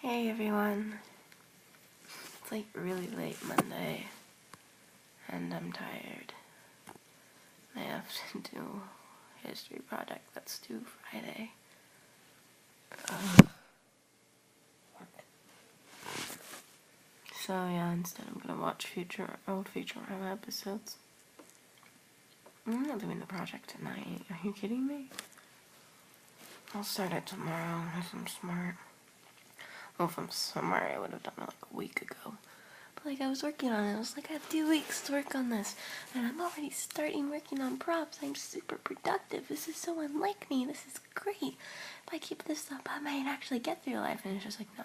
Hey everyone, it's like really late Monday and I'm tired. I have to do a history project that's due Friday. So yeah, instead I'm gonna watch old futurerama episodes. I'm not doing the project tonight, are you kidding me? I'll start it tomorrow if I'm smart. Well, if I'm smart I would have done it like a week ago. But like I was working on it, I was like, I have 2 weeks to work on this, and I'm already starting working on props. I'm super productive. This is so unlike me. This is great. If I keep this up, I might actually get through life. And it's just like, no.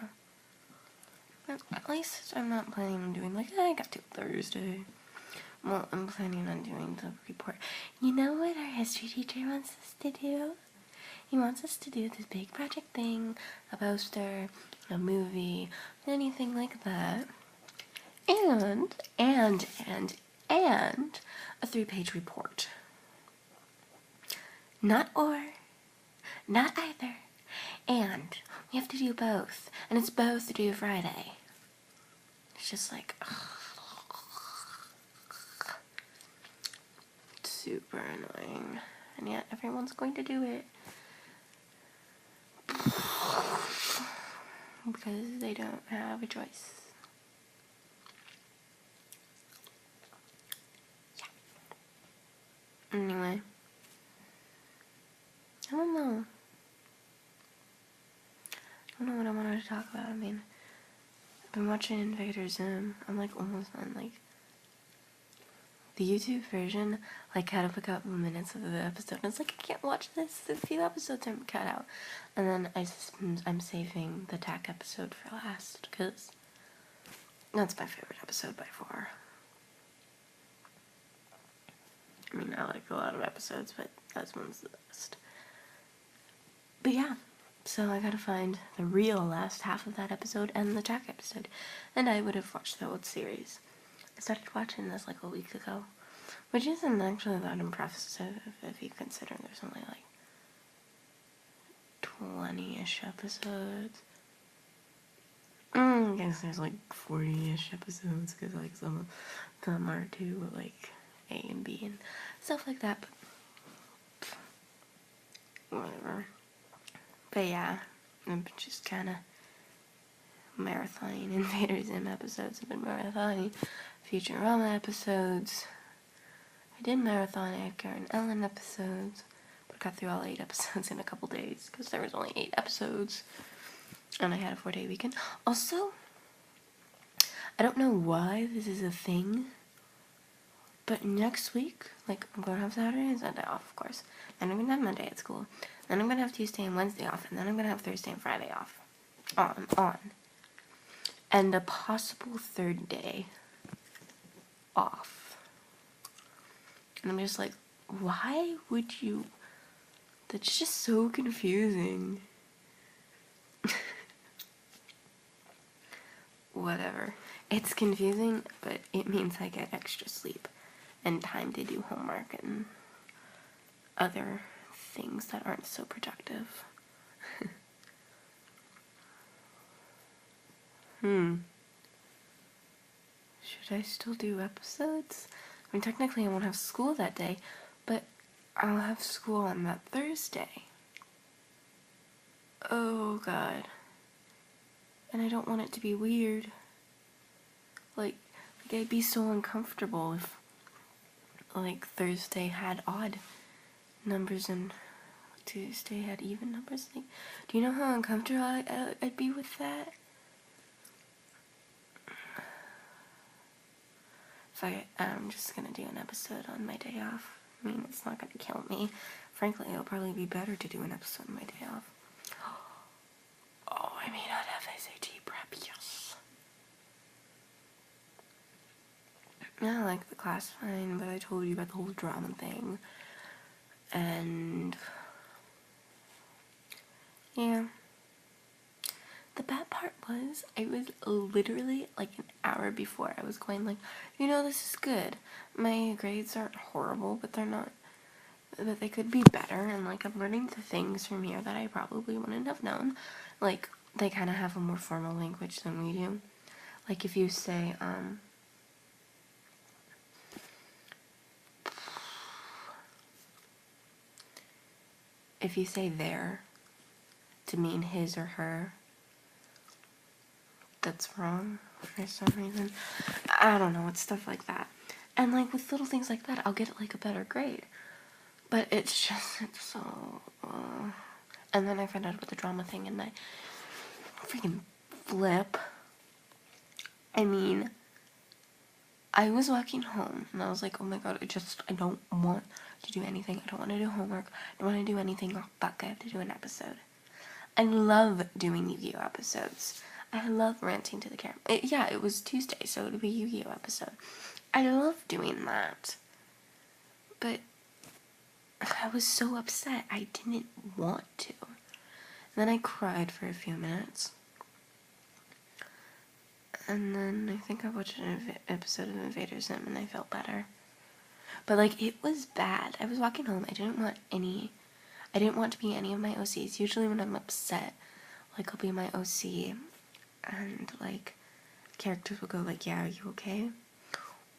But at least I'm not planning on doing like, I got to Thursday. Well, I'm planning on doing the report. You know what our history teacher wants us to do? He wants us to do this big project thing, a poster, a movie, anything like that. And a 3-page report. Not or, not either, and we have to do both, and it's both due Friday. It's just like, super annoying, and yet everyone's going to do it. Because they don't have a choice. Anyway, I don't know what I wanted to talk about. I mean, I've been watching Invader. I'm like almost done. Like the YouTube version, like cut up a couple minutes of the episode. And it's like I can't watch this. A few episodes are cut out, and then I'm saving the TAC episode for last because that's my favorite episode by far. I mean, I like a lot of episodes, but that one's the best. But yeah, so I gotta find the real last half of that episode and the TAC episode, and I would have watched the whole series. I started watching this like a week ago, which isn't actually that impressive if you consider there's only like 20-ish episodes. I guess there's like 40-ish episodes because like some of them are too like A and B and stuff like that, but whatever. But yeah, I'm just kind of marathoning Invader episodes. I've been marathoning Futurama episodes. I did marathon Edgar and Ellen episodes, but got through all 8 episodes in a couple days because there was only 8 episodes, and I had a 4-day weekend. Also, I don't know why this is a thing, but next week, like, I'm going to have Saturday and Sunday off, of course. Then I'm going to have Monday at school. Then I'm going to have Tuesday and Wednesday off. And then I'm going to have Thursday and Friday off. On. And a possible 3rd day off. And I'm just like, why would you? That's just so confusing. Whatever. It's confusing, but it means I get extra sleep and time to do homework and other things that aren't so productive. Should I still do episodes? I mean, technically I won't have school that day, but I'll have school on that Thursday. Oh god. And I don't want it to be weird. Like I'd be so uncomfortable if like Thursday had odd numbers and Tuesday had even numbers. Like, do you know how uncomfortable I'd be with that? I'm just gonna do an episode on my day off. I mean, it's not gonna kill me. Frankly, it'll probably be better to do an episode on my day off. Oh, I may not have SAT prep, yes. I like the class fine, but I told you about the whole drama thing. And yeah. The bad part was, I was literally like an hour before I was going like, this is good. My grades aren't horrible, but they're not, but they could be better, and like I'm learning the things from here that I probably wouldn't have known. Like they kind of have a more formal language than we do. Like if you say, there to mean his or her, that's wrong for some reason. I don't know, it's stuff like that. And like with little things like that, I'll get like a better grade. But it's so... And then I find out about the drama thing and I freaking flip. I mean, I was walking home and I was like, oh my god, I don't want to do anything. I don't want to do homework. I don't want to do anything. Oh, fuck, I have to do an episode. I love doing Yu-Gi-Oh! Episodes. I love ranting to the camera. It was Tuesday, so it'll be a Yu-Gi-Oh! Episode. I love doing that. But I was so upset. I didn't want to. And then I cried for a few minutes. And then I think I watched an episode of Invader and I felt better. But like, it was bad. I was walking home. I didn't want to be any of my OCs. Usually when I'm upset, like, I'll be my OC and like characters will go like, yeah, are you okay?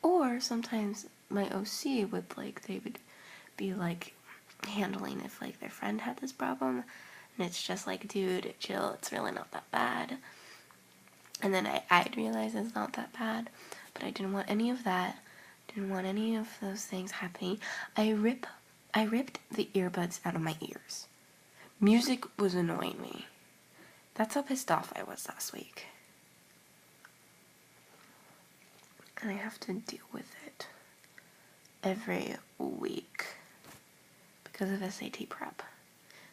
Or sometimes my OC would like, they would be like handling if like their friend had this problem and it's just like, dude, chill, it's really not that bad. And then I'd realize it's not that bad, but I didn't want any of that. Didn't want any of those things happening. I ripped the earbuds out of my ears. Music was annoying me. That's how pissed off I was last week. And I have to deal with it every week because of SAT prep.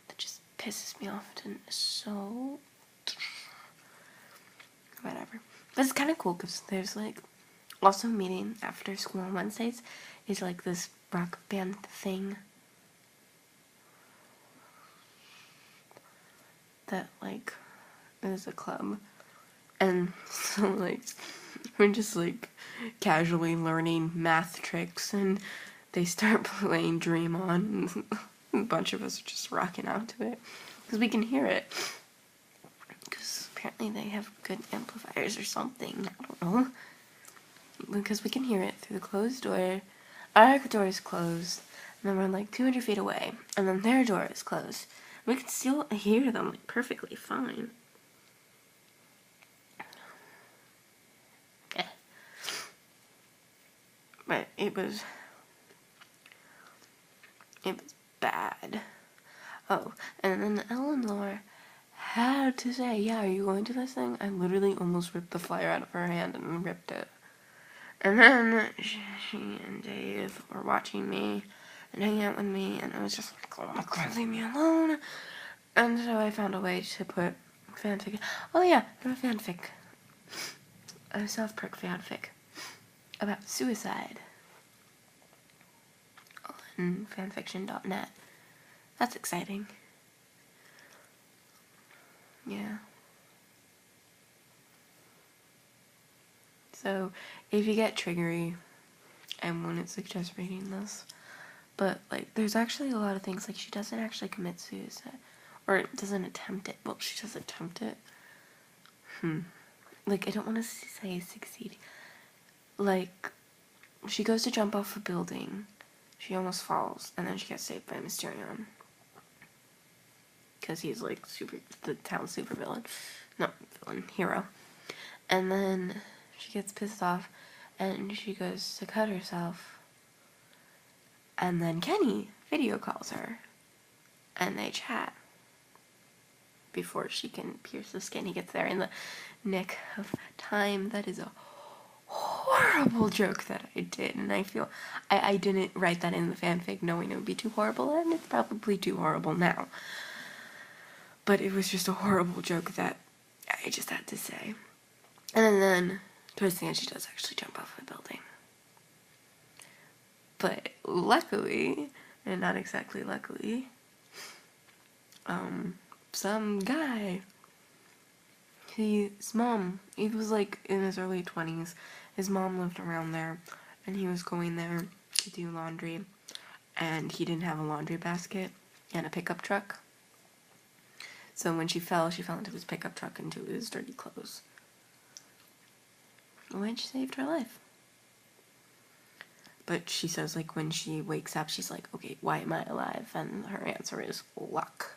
That just pisses me off and so... whatever. But it's kind of cool because there's like also meeting after school on Wednesdays is like this rock band thing that like is a club, and so like we're just like casually learning math tricks and they start playing Dream On and a bunch of us are just rocking out to it because we can hear it. Apparently they have good amplifiers or something, I don't know. Because we can hear it through the closed door. Our door is closed, and then we're like 200 feet away, and then their door is closed. We can still hear them like perfectly fine. Yeah. But it was bad. Oh, and then Eleanor had to say, yeah, are you going to this thing? I literally almost ripped the flyer out of her hand and ripped it. And then she and Dave were watching me and hanging out with me, and I was just like, oh my god, leave me alone. And so I found a way to put fanfic. Oh yeah, I have a fanfic. A self-perk fanfic about suicide on fanfiction.net. That's exciting. Yeah. So, if you get triggery, I wouldn't suggest reading this. But, like, there's actually a lot of things, like, she doesn't actually commit suicide. Or doesn't attempt it. Well, she does attempt it. Like, I don't want to say succeed. Like, she goes to jump off a building. She almost falls. And then she gets saved by Mysterion. Because he's, like, the town super villain. No, villain. Hero. And then she gets pissed off. And she goes to cut herself. And then Kenny video calls her. And they chat. Before she can pierce the skin. He gets there in the nick of time. That is a horrible joke that I did. And I feel I didn't write that in the fanfic knowing it would be too horrible. And it's probably too horrible now. But it was just a horrible joke that I just had to say. And then towards the end she does actually jump off a building. But luckily, and not exactly luckily, some guy, his mom, he was like in his early 20s, his mom lived around there, and he was going there to do laundry, and he didn't have a laundry basket and a pickup truck. So when she fell into his pickup truck, into his dirty clothes. Which saved her life. But she says, like, when she wakes up, she's like, okay, why am I alive? And her answer is luck.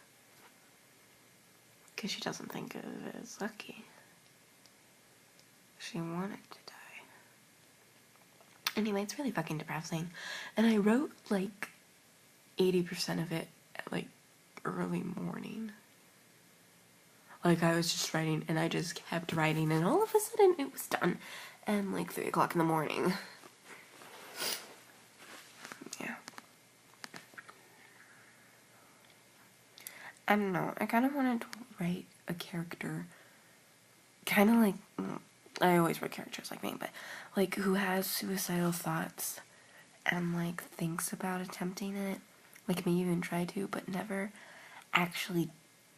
Because she doesn't think of it as lucky. She wanted to die. Anyway, it's really fucking depressing. And I wrote, like, 80% of it at, like, early morning. Like, I was just writing, and I just kept writing, and all of a sudden it was done. And, like, 3 o'clock in the morning. Yeah. I don't know. I kind of wanted to write a character, kind of like, I always write characters like me, but, like, who has suicidal thoughts and, like, thinks about attempting it. Like, may even try to, but never actually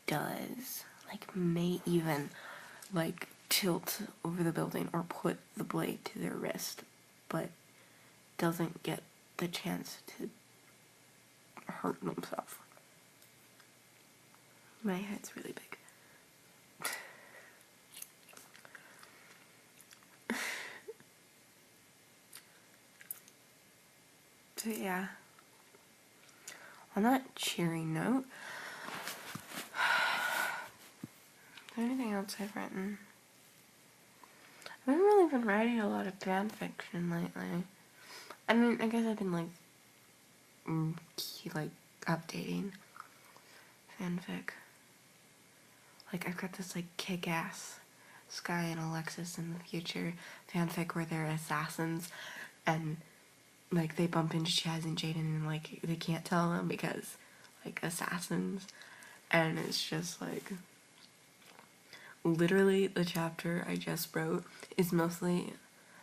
does. Like, may even, like, tilt over the building or put the blade to their wrist, but doesn't get the chance to hurt themselves. My head's really big. So yeah. On that cheering note, is there anything else I've written? I haven't really been writing a lot of fanfiction lately. I mean, I guess I've been, like, updating fanfic. Like, I've got this, like, kick-ass Sky and Alexis in the future fanfic where they're assassins, and, like, they bump into Chaz and Jaden, and, like, they can't tell them because, like, assassins, and it's just, like, literally the chapter I just wrote is mostly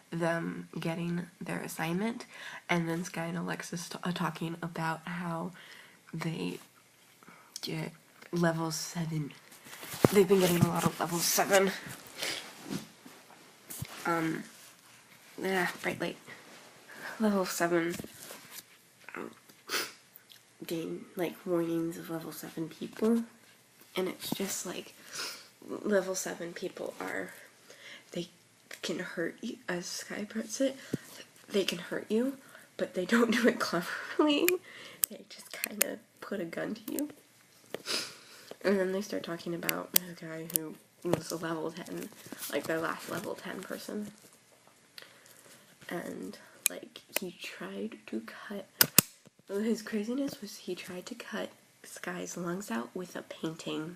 them getting their assignment, and then Sky and Alexis talking about how they get level 7. They've been getting a lot of level 7. Bright light. Level 7 gain, like, warnings of level 7 people, and it's just, like, level 7 people are, they can hurt you, as Sky puts it, they can hurt you, but they don't do it cleverly. They just kind of put a gun to you. And then they start talking about this guy who was a level 10, like their last level 10 person. And, like, he tried to cut, his craziness was he tried to cut Sky's lungs out with a painting.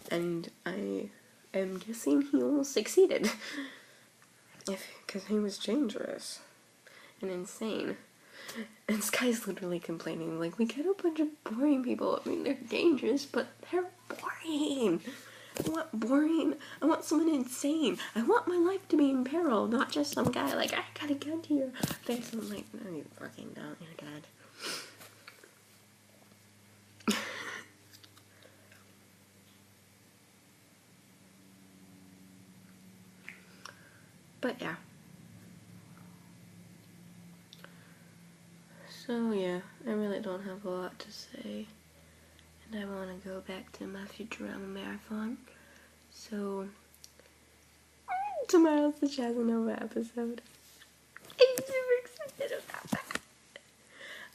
And I am guessing he almost succeeded. Because he was dangerous and insane. And Sky's literally complaining, like, we get a bunch of boring people. I mean, they're dangerous, but they're boring. I want boring. I want someone insane. I want my life to be in peril, not just some guy, like, I got a gun to your face. I'm like, no, you fucking don't. You're dead. But yeah. So yeah, I really don't have a lot to say. And I want to go back to my Futurama marathon. So, tomorrow's the Chazanova episode. I'm super excited about that.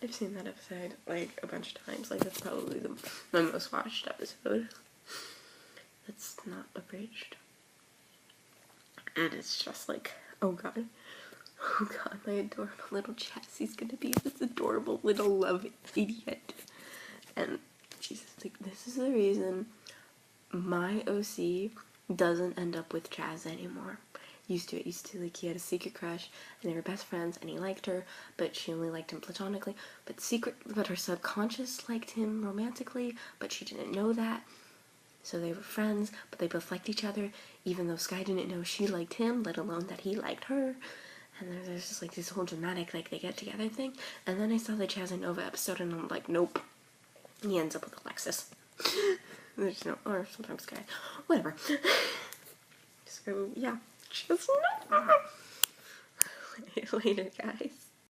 I've seen that episode, like, a bunch of times. Like, that's probably my most watched episode. That's not abridged. And it's just like, oh god, my adorable little Chaz, he's gonna be this adorable little love idiot. And Jesus, like, this is the reason my OC doesn't end up with Chaz anymore. Used to, like, he had a secret crush, and they were best friends, and he liked her, but she only liked him platonically, but her subconscious liked him romantically, but she didn't know that. So they were friends, but they both liked each other, even though Sky didn't know she liked him, let alone that he liked her. And there's just, like, this whole dramatic, like, they get together thing. And then I saw the Chaz and Nova episode, and I'm like, nope. He ends up with Alexis. There's no, or sometimes Sky. Whatever. So, yeah. Just later, guys.